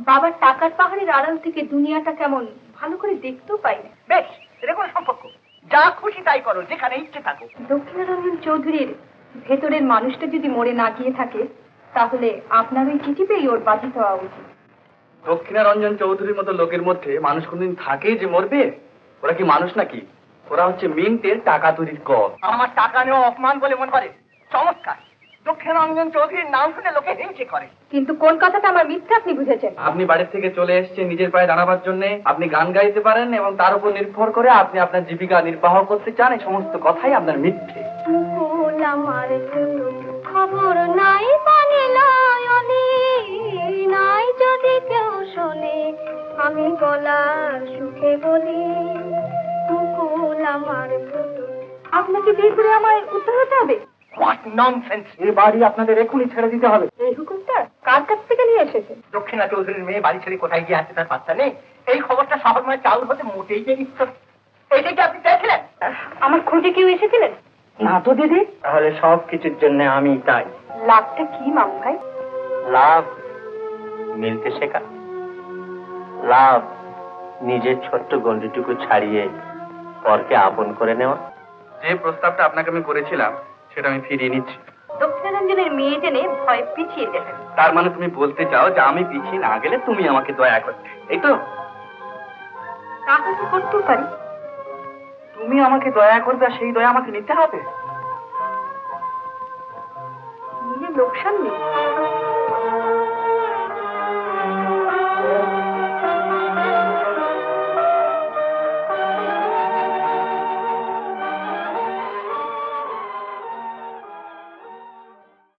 বাবার টাকার পাহাড়ের আড়াল থেকে দুনিয়াটা কেমন ভালো করে দেখতেও পাই না। বেশ, এটা কোনো সম্পর্ক, যা খুশি তাই করো, যেখানে ইচ্ছে থাকো। দক্ষিণারঞ্জন চৌধুরীর ভেতরের মানুষটা যদি মরে না গিয়ে থাকে, তাহলে আপনার ওই চিঠি পেয়ে ওর বাধিত হওয়া উচিত। দক্ষিণারঞ্জন চৌধুরীর মতো লোকের মধ্যে মানুষ কোনদিন থাকে যে মরবে? ওরা কি মানুষ নাকি? ওরা হচ্ছে মিন্টের টাকা তৈরির কল। আমার টাকা নেওয়া অপমান বলে মনে করে? চমৎকার! দক্ষিণারঞ্জন চৌধুরীর নাম শুনে লোকে হিংসে করে। কিন্তু কোন কথাটা আমার মিথ্যা আপনি বুঝেছেন? আপনি বাড়ি থেকে চলে এসেছেন নিজের পায়ে দাঁড়াবার জন্য। আপনি গান গাইতে পারেন এবং তার উপর নির্ভর করে আপনি আপনার জীবিকা নির্বাহ করতে চান। এই সমস্ত কথাই আপনার মিথ্যে। আমার খবর নাই পানি নাই যদি কেউ শোনে, আমি গলার সুখে বলি মুকুল আমার। আপনাকে বিয়ে করে আমায় উত্তর হতে হবে? What nonsense! এই বাড়ি আপনাদের এখনই ছেড়ে দিতে হবে। এই হুকুমটা কার কাছ থেকে নিয়ে এসেছে? দক্ষিণা চৌধুরীর মেয়ে বাড়ি ছেড়ে কোথায় গিয়ে আছে তার পাত্তা নেই। এই খবরটা শহরময় চাউল হতে মোটেই দেরি হচ্ছে। এইটা কি আপনি চেয়েছিলেন? আমার খোঁজে কেউ এসেছিলেন? না তো দিদি। তাহলে সব কিছুর জন্য আমি তাই। লাভটা কি মামু ভাই? লাভ মিলতে শেখা, লাভ নিজের ছোট্ট গন্ডিটুকু ছাড়িয়ে পরকে আপন করে নেওয়া। যে প্রস্তাবটা আপনাকে আমি করেছিলাম সেটা আমি ফিরিয়ে নিচ্ছি। দক্ষিণারঞ্জনের মেয়ে জেনে ভয় পিছিয়ে দেবেন। তার মানে তুমি বলতে চাও যে আমি পিছিয়ে না গেলে তুমি আমাকে দয়া করতে, এই তো? তাহলে তো করতেও পারি। তুমি আমাকে দয়া করবে আর সেই দয়া আমাকে নিতে হবে? নিজের লোকসান নেই।